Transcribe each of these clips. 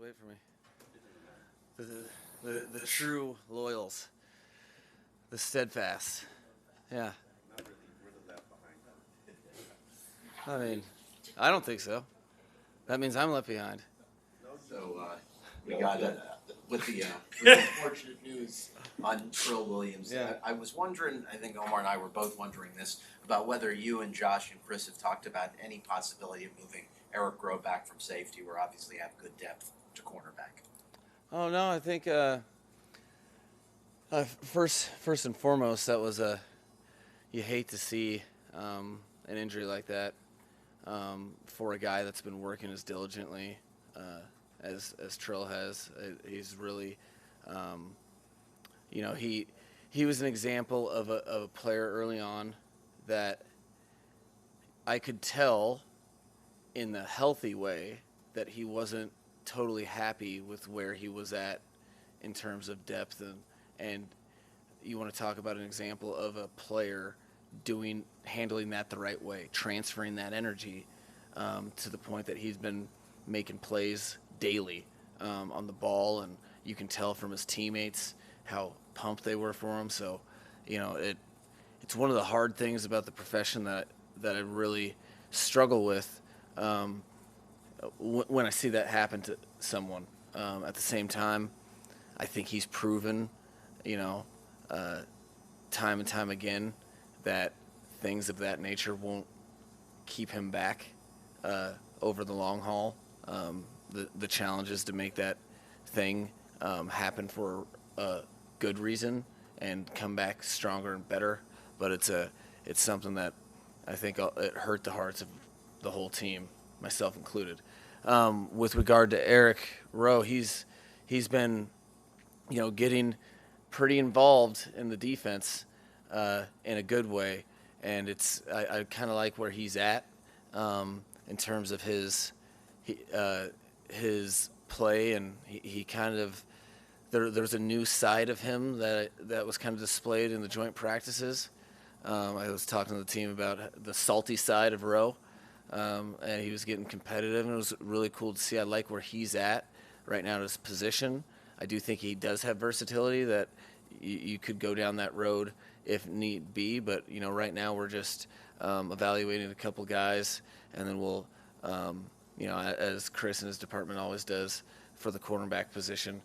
wait for me. The true loyals, the steadfast. Yeah. I mean, I don't think so. That means I'm left behind. So we got with the unfortunate news on Trill Williams. Yeah. I was wondering, I think Omar and I were both wondering this, about whether you and Josh and Chris have talked about any possibility of moving Eric Rowe back from safety, where obviously you have good depth, to cornerback. Oh no, I think first and foremost, that was you hate to see an injury like that for a guy that's been working as diligently as Trill has. He's really, he was an example of a player early on that I could tell in the healthy way that he wasn't totally happy with where he was at in terms of depth, and you want to talk about an example of a player handling that the right way, transferring that energy to the point that he's been making plays daily on the ball, and you can tell from his teammates how pumped they were for him. So, it's one of the hard things about the profession that I really struggle with when I see that happen to someone. At the same time, I think he's proven, time and time again, that things of that nature won't keep him back over the long haul. The challenge is to make that thing happen for a good reason and come back stronger and better. But it's something that I think it hurt the hearts of the whole team, myself included. With regard to Eric Rowe, he's been, getting pretty involved in the defense in a good way, and I kind of like where he's at in terms of his play, and he kind of there's a new side of him that was kind of displayed in the joint practices. I was talking to the team about the salty side of Rowe, and he was getting competitive, and it was really cool to see. I like where he's at right now in his position. I do think he does have versatility that you could go down that road if need be, but right now we're just evaluating a couple guys, and then we'll, as Chris and his department always does for the cornerback position,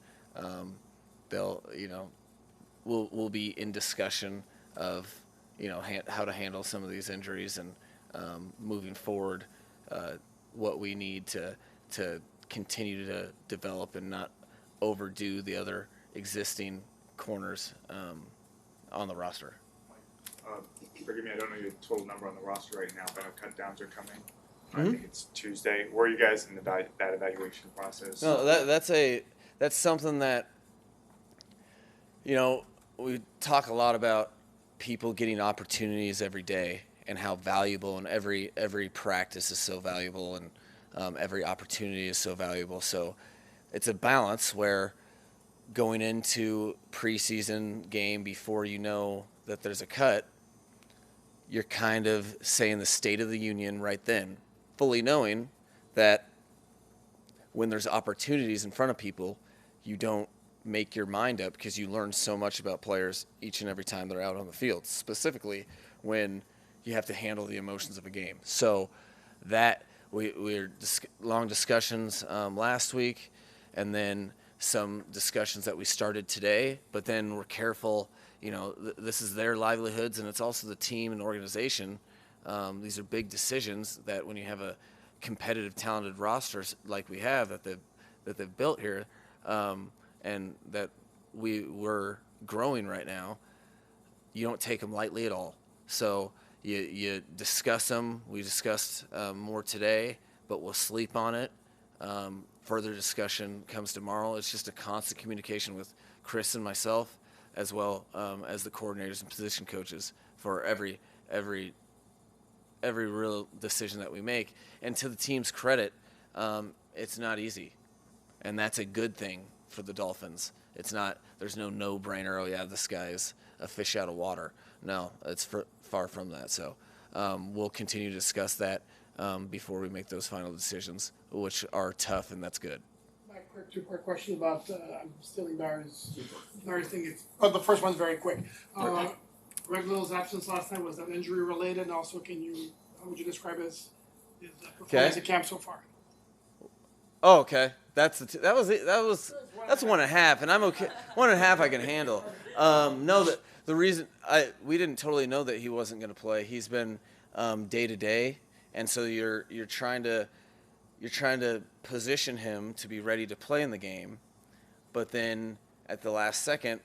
we'll be in discussion of how to handle some of these injuries and moving forward, what we need to continue to develop and not overdo the other existing corners on the roster. Forgive me, I don't know your total number on the roster right now, but cut downs are coming. I think it's Tuesday. Where are you guys in that evaluation process? No, that's something that we talk a lot about people getting opportunities every day and how valuable, and every practice is so valuable, and every opportunity is so valuable. So it's a balance where going into preseason game before you know that there's a cut, you're kind of saying the State of the Union right then, fully knowing that when there's opportunities in front of people, you don't make your mind up because you learn so much about players each and every time they're out on the field, specifically when you have to handle the emotions of a game. So that we're long discussions last week, and then some discussions that we started today, but then we're careful, this is their livelihoods, and it's also the team and organization. These are big decisions that when you have a competitive, talented roster like we have that they've built here, and that we're growing right now, you don't take them lightly at all. So you discuss them. We discussed more today, but we'll sleep on it. Further discussion comes tomorrow. It's just a constant communication with Chris and myself, as well as the coordinators and position coaches for every real decision that we make. And to the team's credit, it's not easy, and that's a good thing for the Dolphins. There's no brainer. Oh yeah, this guy is a fish out of water. No, it's far from that. So we'll continue to discuss that before we make those final decisions, which are tough, and that's good. Mike, quick two-part question about, I'm stealing Barry's thing. But the first one's very quick. Greg Little's absence last night, was that injury related? And also, how would you describe his performance at camp so far? Oh, okay. That's 1.5, and I'm okay. 1.5 I can handle. No, the reason we didn't totally know that he wasn't going to play. He's been day to day, and so you're trying to position him to be ready to play in the game, but then at the last second,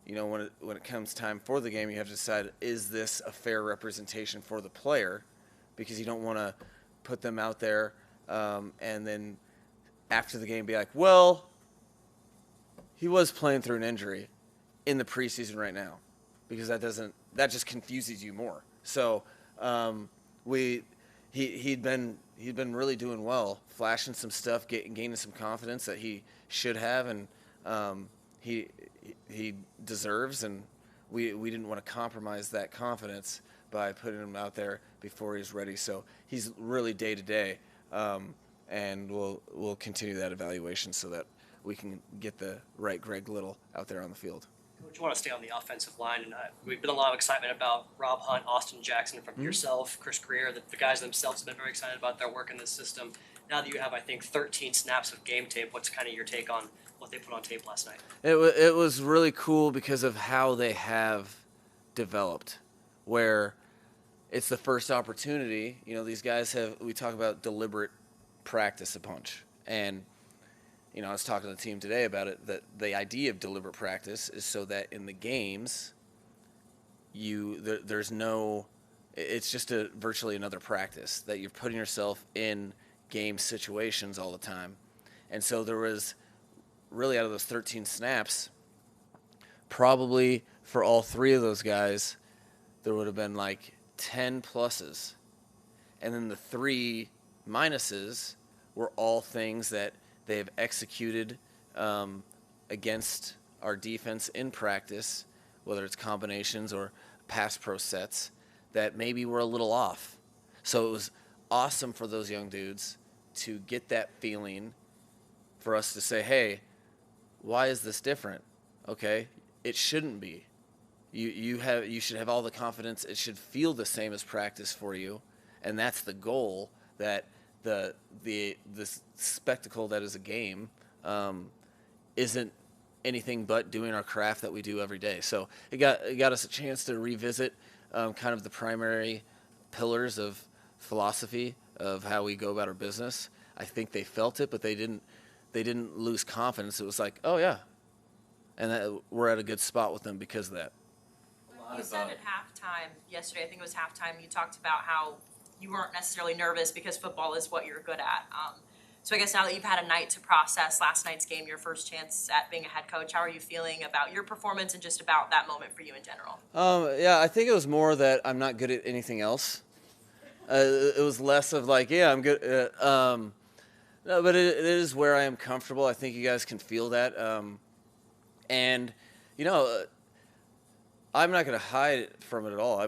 when it comes time for the game, you have to decide, is this a fair representation for the player, because you don't want to put them out there and then after the game be like, well, he was playing through an injury in the preseason right now, because that just confuses you more. So he'd been really doing well, flashing some stuff, gaining some confidence that he should have, and he deserves, and we didn't want to compromise that confidence by putting him out there before he's ready. So he's really day to day, and we'll continue that evaluation so that we can get the right Greg Little out there on the field. Coach, you want to stay on the offensive line, and we've been a lot of excitement about Rob Hunt, Austin Jackson, from yourself, Chris Greer. The guys themselves have been very excited about their work in this system. Now that you have, I think, 13 snaps of game tape, what's kind of your take on what they put on tape last night? It was really cool because of how they have developed, where it's the first opportunity. These guys we talk about deliberate practice a bunch, and I was talking to the team today about it, that the idea of deliberate practice is so that in the games, it's just virtually another practice, that you're putting yourself in game situations all the time. And so there was really, out of those 13 snaps, probably for all 3 of those guys, there would have been like 10 pluses. And then the 3 minuses were all things that they have executed against our defense in practice, whether it's combinations or pass pro sets, that maybe were a little off. So it was awesome for those young dudes to get that feeling, for us to say, hey, why is this different? Okay, it shouldn't be. You should have all the confidence. It should feel the same as practice for you, and that's the goal. That the spectacle that is a game isn't anything but doing our craft that we do every day. So it got us a chance to revisit kind of the primary pillars of philosophy of how we go about our business. I think they felt it, but they didn't lose confidence. It was like, oh yeah, and we're at a good spot with them because of that. You said at halftime yesterday, I think it was halftime, you talked about how you weren't necessarily nervous because football is what you're good at. So I guess now that you've had a night to process last night's game, your first chance at being a head coach, how are you feeling about your performance and just about that moment for you in general? Yeah, I think it was more that I'm not good at anything else. It was less of like, yeah, I'm good. No, but it is where I am comfortable. I think you guys can feel that. And, I'm not going to hide from it at all.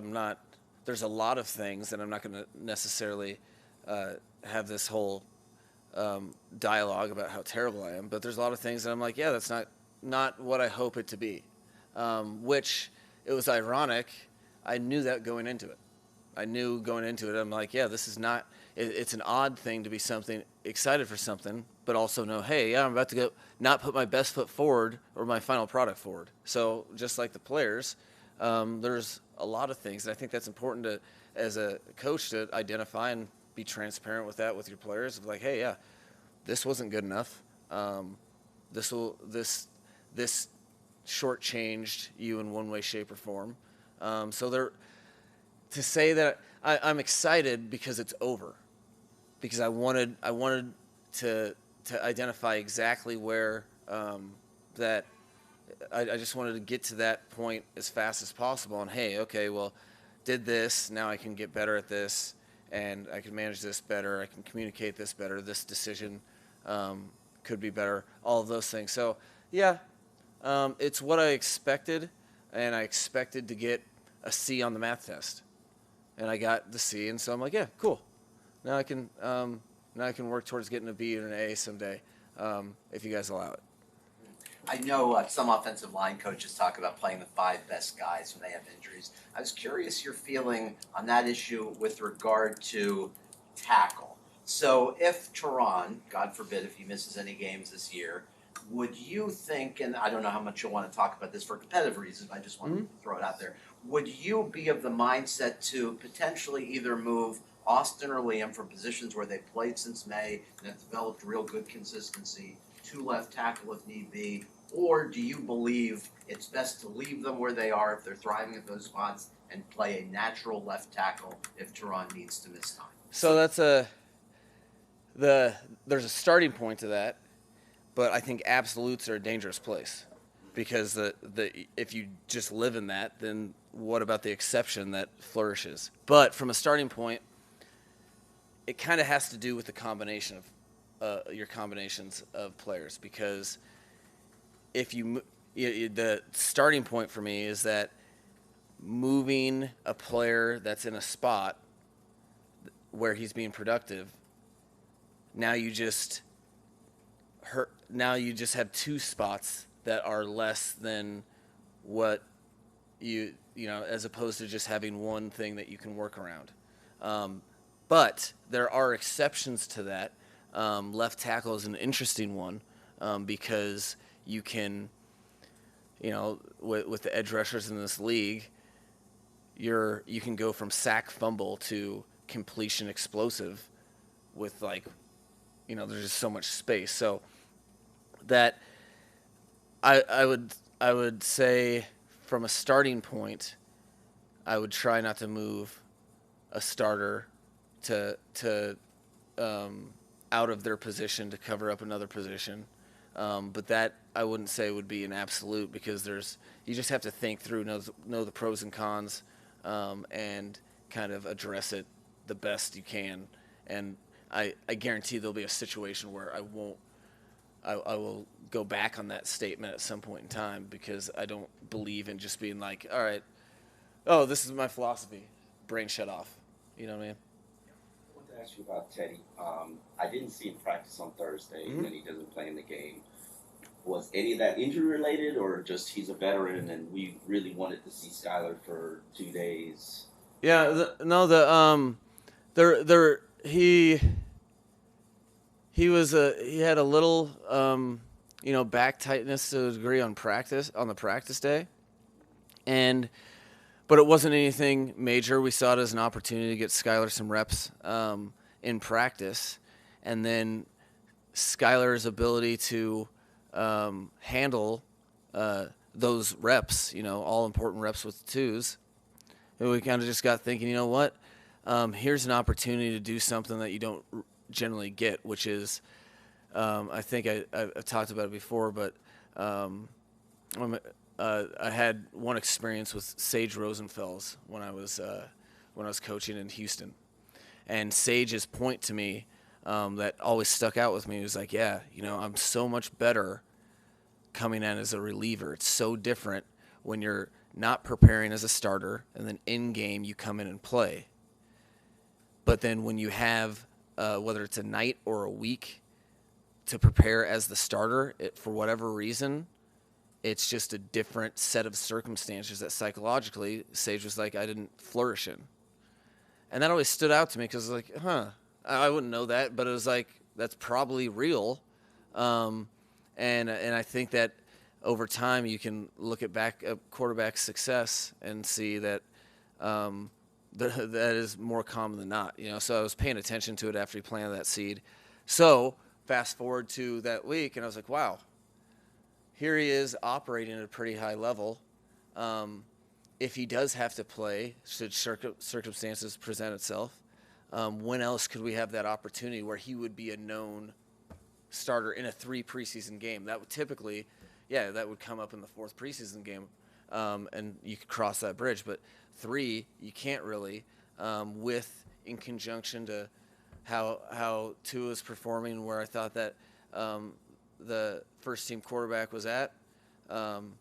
There's a lot of things, and I'm not going to necessarily have this whole dialogue about how terrible I am, but there's a lot of things that I'm like, yeah, that's not what I hope it to be. Which, it was ironic. I knew that going into it. I'm like, yeah, this is not, it's an odd thing to be excited for something, but also know, hey, yeah, I'm about to go not put my best foot forward or my final product forward. So just like the players, there's a lot of things. And I think that's important as a coach, to identify and be transparent with that with your players. Of like, hey, yeah, this wasn't good enough. This shortchanged you in one way, shape, or form. To say that I'm excited because it's over, because I wanted to identify exactly where that I just wanted to get to that point as fast as possible. And hey, okay, well, did this, now I can get better at this, and I can manage this better, I can communicate this better, this decision could be better, all of those things. So yeah, it's what I expected, and I expected to get a C on the math test, and I got the C, and so I'm like, yeah, cool. Now I can work towards getting a B or an A someday. if you guys allow it. I know some offensive line coaches talk about playing the 5 best guys when they have injuries. I was curious your feeling on that issue with regard to tackle. So if Teron, God forbid, if he misses any games this year, would you think, and I don't know how much you'll want to talk about this for competitive reasons, I just want to throw it out there, would you be of the mindset to potentially either move Austin or Liam from positions where they played since May and have developed real good consistency to left tackle if need be, or do you believe it's best to leave them where they are if they're thriving at those spots and play a natural left tackle if Teron needs to miss time? So there's a starting point to that, but I think absolutes are a dangerous place because if you just live in that, then what about the exception that flourishes? But from a starting point, it kind of has to do with the combination of your combinations of players, because if the starting point for me is that moving a player that's in a spot where he's being productive, now you just have 2 spots that are less than what you know, as opposed to just having one thing that you can work around. But there are exceptions to that. Left tackle is an interesting one because you can, with the edge rushers in this league, you can go from sack fumble to completion explosive with there's just so much space. So that I would say from a starting point, I would try not to move a starter to out of their position to cover up another position. But that I wouldn't say would be an absolute, because you just have to think through, know the pros and cons, and kind of address it the best you can. And I guarantee there'll be a situation where I will go back on that statement at some point in time, because I don't believe in just being like, all right, this is my philosophy, brain shut off. You know what I mean? I want to ask you about Teddy. I didn't see him practice on Thursday, and then he doesn't play in the game. Was any of that injury related, or just he's a veteran and we really wanted to see Skylar for 2 days? Yeah, he had a little back tightness to a degree on the practice day, but it wasn't anything major. We saw it as an opportunity to get Skylar some reps in practice, and then Skylar's ability to handle those reps, all important reps with the 2s. And we kind of just got thinking, here's an opportunity to do something that you don't generally get, which is, I think I've talked about it before, but I had one experience with Sage Rosenfels when I was coaching in Houston, and Sage's point to me that always stuck out with me was like, I'm so much better coming in as a reliever. It's so different when you're not preparing as a starter and then in game you come in and play. But then when you have whether it's a night or a week to prepare as the starter, for whatever reason, it's just a different set of circumstances that psychologically Sage was like, I didn't flourish in. And that always stood out to me, because like, I wouldn't know that, but it was like, that's probably real. And I think that over time you can look at quarterback success and see that that is more common than not. So I was paying attention to it after he planted that seed. So fast forward to that week, and I was like, wow, here he is operating at a pretty high level. If he does have to play, should circumstances present itself, when else could we have that opportunity where he would be a known starter in a 3 preseason game? That would typically, that would come up in the 4th preseason game, and you could cross that bridge. But 3, you can't really, in conjunction to how Tua is performing, where I thought that the first team quarterback was at, and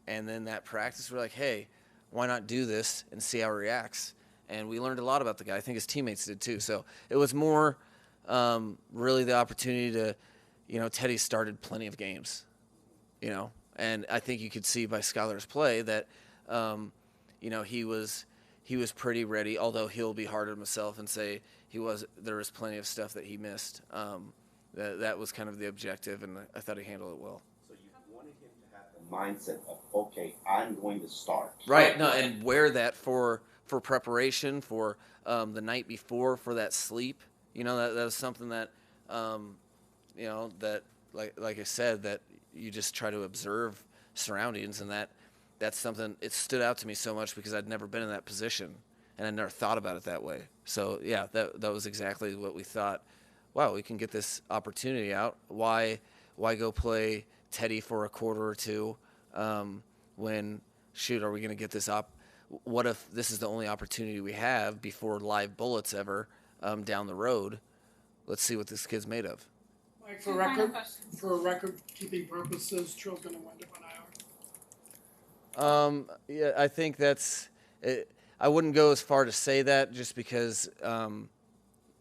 then that practice, we're like, hey, why not do this and see how he reacts? And we learned a lot about the guy. I think his teammates did too. So it was more really the opportunity to, Teddy started plenty of games, and I think you could see by Skylar's play that, he was pretty ready, although he'll be hard on himself and say there was plenty of stuff that he missed. That was kind of the objective, and I thought he handled it well. So you wanted him to have the mindset of, okay, I'm going to start. Right. No, and wear that for preparation, for the night before, for that sleep. That was something that, that like I said, that you just try to observe surroundings, and that's something, it stood out to me so much because I'd never been in that position and I never thought about it that way. So yeah, that was exactly what we thought. Wow, we can get this opportunity out. Why go play Teddy for a quarter or two when, shoot, are we going to get this what if this is the only opportunity we have before live bullets ever down the road? Let's see what this kid's made of. Mike, for record-keeping purposes, Trill's going to wind up on IR. Yeah, I think that's it. I wouldn't go as far to say that, just because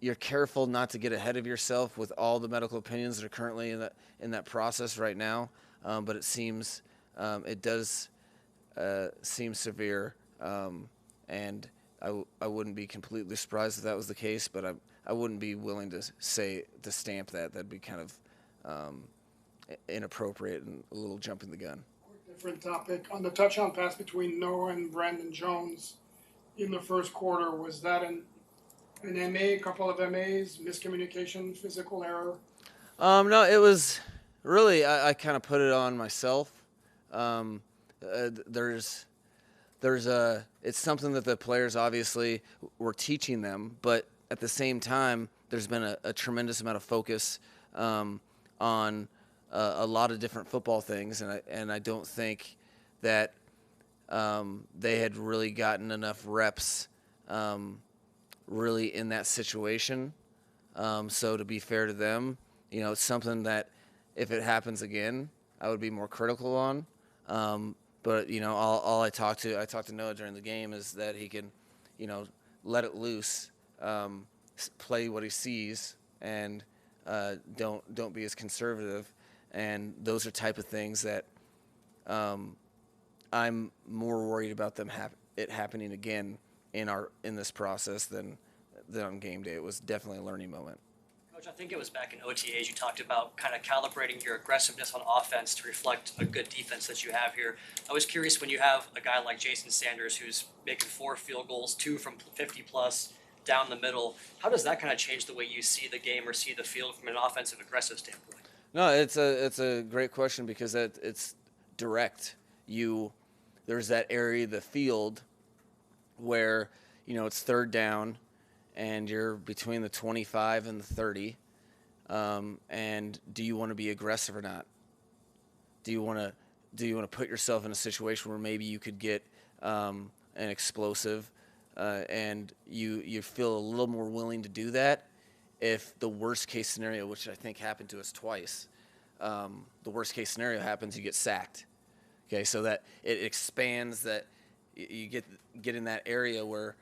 you're careful not to get ahead of yourself with all the medical opinions that are currently in that process right now. But it seems it does seem severe, and I wouldn't be completely surprised if that was the case. But I wouldn't be willing to stamp that. That'd be kind of inappropriate and a little jumping the gun. Different topic. On the touchdown pass between Noah and Brandon Jones in the first quarter, was that an MA, a couple of MAs, miscommunication, physical error? No, it was really, I kind of put it on myself. It's something that the players obviously were teaching them, but at the same time, there's been a tremendous amount of focus on a lot of different football things, and I don't think that they had really gotten enough reps really in that situation. So to be fair to them, it's something that if it happens again, I would be more critical on. But all I talked to Noah during the game is that he can, let it loose, play what he sees, and don't be as conservative. And those are type of things that I'm more worried about it happening again in this process than on game day. It was definitely a learning moment. Coach, I think it was back in OTAs you talked about kind of calibrating your aggressiveness on offense to reflect a good defense that you have here. I was curious, when you have a guy like Jason Sanders who's making 4 field goals, 2 from 50 plus down the middle, how does that kind of change the way you see the game or see the field from an offensive aggressive standpoint? No, it's a great question because it's direct. There's that area of the field where it's third down and you're between the 25 and the 30, and do you want to be aggressive or not? Do you want to put yourself in a situation where maybe you could get an explosive, and you feel a little more willing to do that if the worst case scenario, which I think happened to us twice, the worst case scenario happens, you get sacked. Okay, so that it expands, that you get in that area where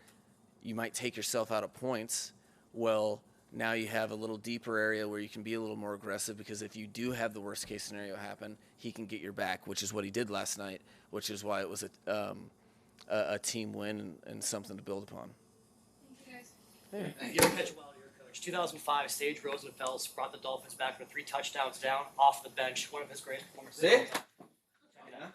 you might take yourself out of points. Well, now you have a little deeper area where you can be a little more aggressive, because if you do have the worst case scenario happen, he can get your back, which is what he did last night, which is why it was a team win and something to build upon. Thank you. Pitch well to your coach. 2005, Sage Rosenfels brought the Dolphins back with 3 touchdowns down off the bench. One of his greatest performances. See? Yeah.